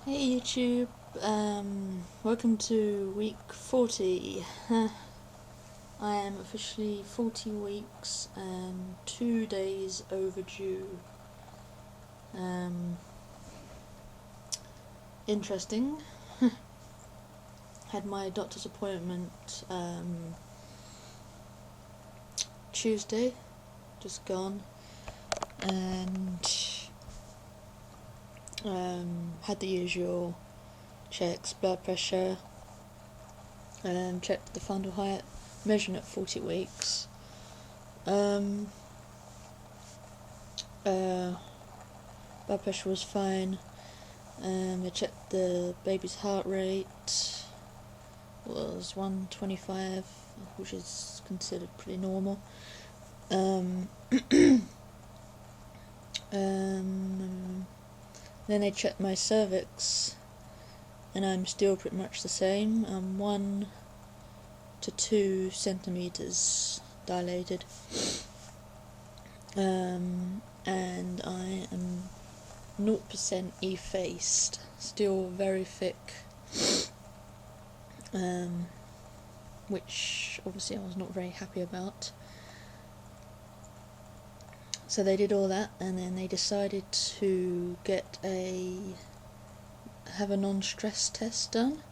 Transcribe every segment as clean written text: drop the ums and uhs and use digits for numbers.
Hey YouTube, welcome to week 40. I am officially 40 weeks and 2 days overdue. Interesting. Had my doctor's appointment Tuesday, just gone, and had the usual checks, blood pressure, checked the fundal height, measuring at 40 weeks. Blood pressure was fine. I checked the baby's heart rate, was 125, which is considered pretty normal. Then they checked my cervix, and I'm still pretty much the same. I'm 1 to 2 centimeters dilated, and I am 0% effaced, still very thick, which obviously I was not very happy about. So they did all that, and then they decided to have a non-stress test done.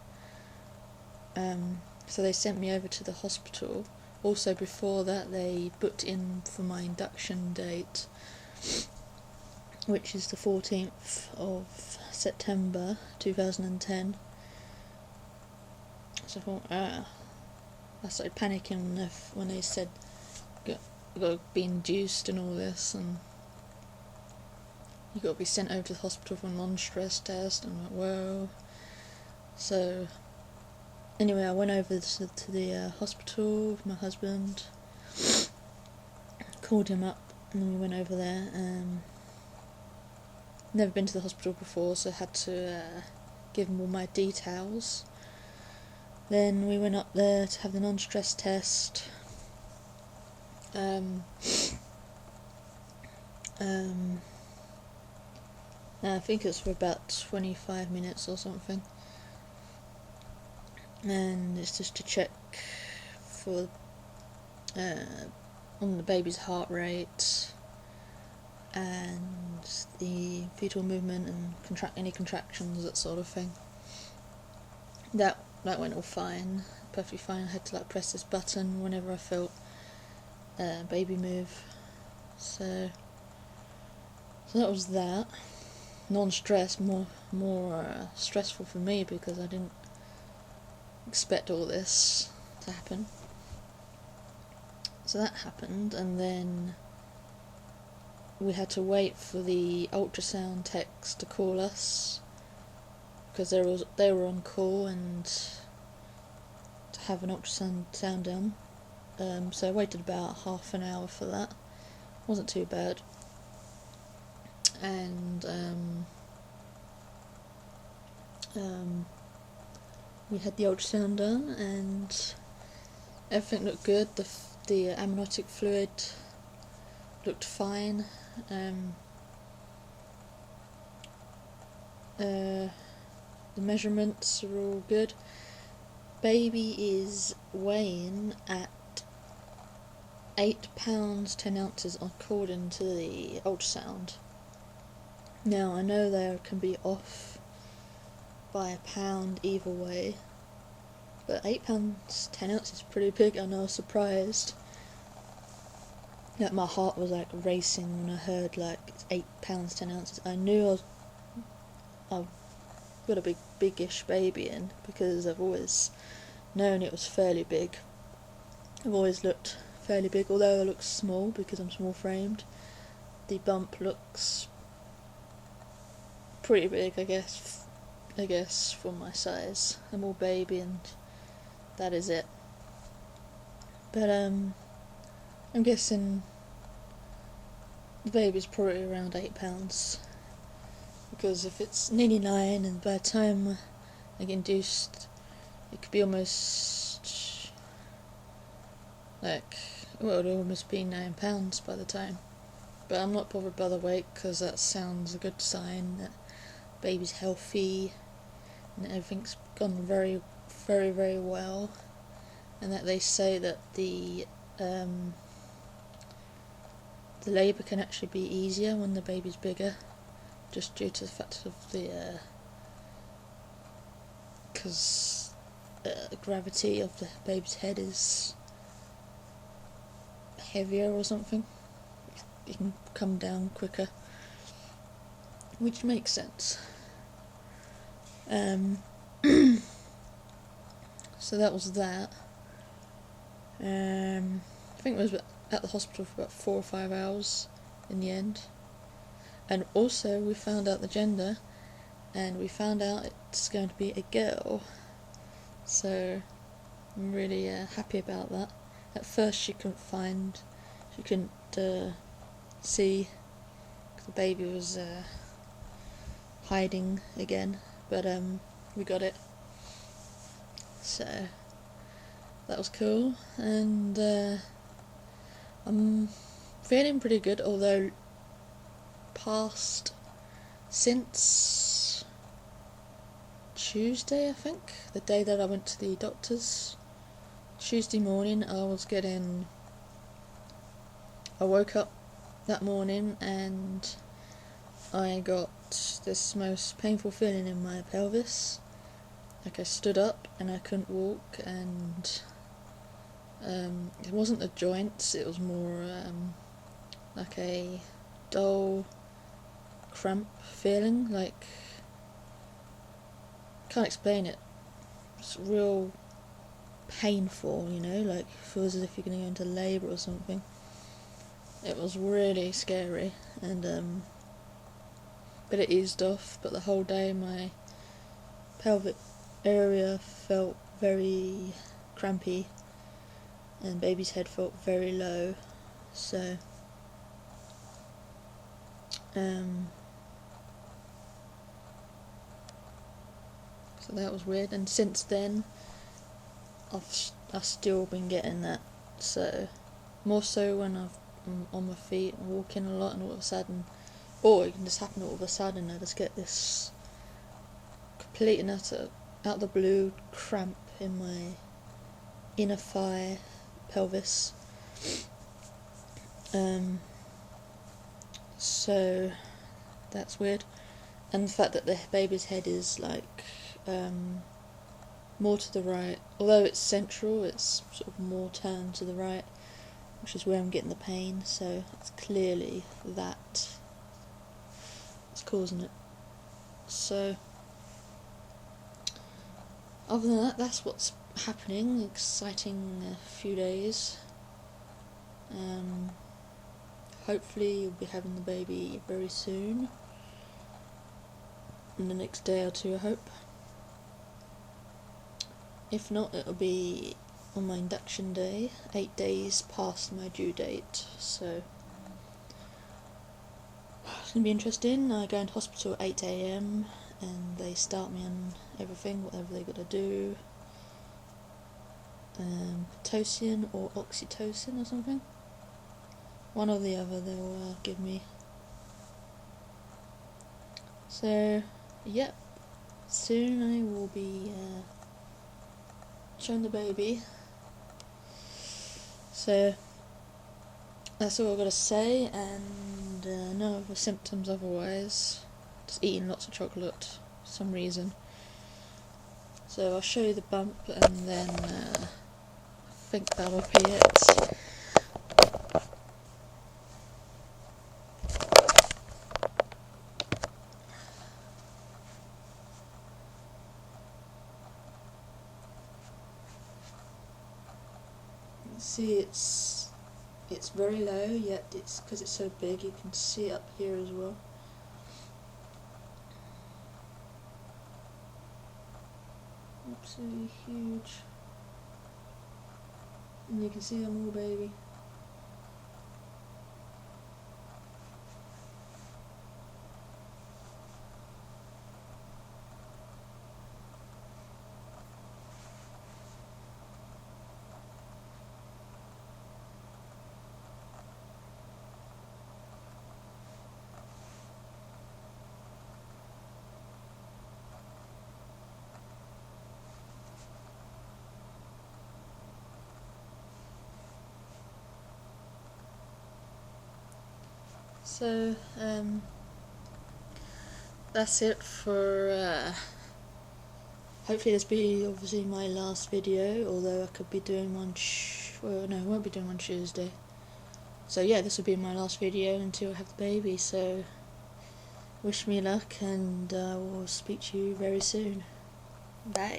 So they sent me over to the hospital. Also before that, they booked in for my induction date, which is the 14th of September 2010. So I thought, I started panicking when they said got to be induced and all this, and you got to be sent over to the hospital for a non-stress test. And I'm like, whoa. So anyway, I went over to the hospital with my husband, called him up, and then we went over there. Never been to the hospital before, so I had to give him all my details. Then we went up there to have the non-stress test. I think it's for about 25 minutes or something, and it's just to check for on the baby's heart rate and the fetal movement and any contractions, that sort of thing. That went all fine, perfectly fine. I had to press this button whenever I felt baby move. So that was that. Non-stress, more stressful for me because I didn't expect all this to happen. So that happened, and then we had to wait for the ultrasound techs to call us because they were on call and to have an ultrasound done. So I waited about half an hour for that. Wasn't too bad. And we had the ultrasound done, and everything looked good. The amniotic fluid looked fine. The measurements are all good. Baby is weighing at 8 pounds 10 ounces according to the ultrasound. Now I know they can be off by a pound either way, but 8 pounds 10 ounces is pretty big, and I was surprised. My heart was racing when I heard it's 8 pounds 10 ounces. I knew I've got a big-ish baby in, because I've always known it was fairly big. I've always looked fairly big, although it looks small because I'm small framed. The bump looks pretty big, I guess for my size. I'm all baby, and that is it. But I'm guessing the baby's probably around 8 pounds, because if it's nearly 9, and by the time I get induced, it could be almost it would almost be 9 pounds by the time. But I'm not bothered by the weight, because that sounds a good sign that baby's healthy and everything's gone very, very, very well, and that they say that the labour can actually be easier when the baby's bigger, just due to the fact of the because the gravity of the baby's head is heavier or something. It can come down quicker, which makes sense. So that was that. I think it was at the hospital for about 4 or 5 hours in the end. And also we found out the gender, and we found out it's going to be a girl. So I'm really happy about that. At first she couldn't see, because the baby was hiding again, but we got it. So that was cool, and I'm feeling pretty good, although since Tuesday, I think, the day that I went to the doctor's, Tuesday morning I woke up that morning and I got this most painful feeling in my pelvis. Like I stood up and I couldn't walk, and it wasn't the joints, it was more like a dull cramp feeling, like, can't explain it. It's real painful, like feels as if you're going to go into labour or something. It was really scary, and but it eased off. But the whole day my pelvic area felt very crampy, and baby's head felt very low. So so that was weird. And since then I've still been getting that. So more so when I'm on my feet and walking a lot, and all of a sudden, or it can just happen all of a sudden, I just get this complete and utter, out of the blue cramp in my inner thigh pelvis. So that's weird. And the fact that the baby's head is like more to the right, although it's central, it's sort of more turned to the right, which is where I'm getting the pain. So it's clearly that it's causing it. So other than that, that's what's happening. Exciting few days. Hopefully you'll be having the baby very soon, in the next day or two, I hope. If not, it'll be on my induction day, 8 days past my due date. So it's going to be interesting. I go into hospital at 8 AM and they start me on everything, whatever they got to do. Pitocin or oxytocin or something. One or the other they'll give me. So, yep. Soon I will be showing the baby. So that's all I've got to say, and no other symptoms otherwise. Just eating lots of chocolate for some reason. So I'll show you the bump, and then I think that'll be it. See, it's very low, yet it's because it's so big you can see it up here as well. Absolutely huge. And you can see a more baby. So, that's it for, hopefully this will be obviously my last video, although I could be doing one, well no, I won't be doing one Tuesday. So yeah, this will be my last video until I have the baby, so wish me luck, and I will speak to you very soon. Bye.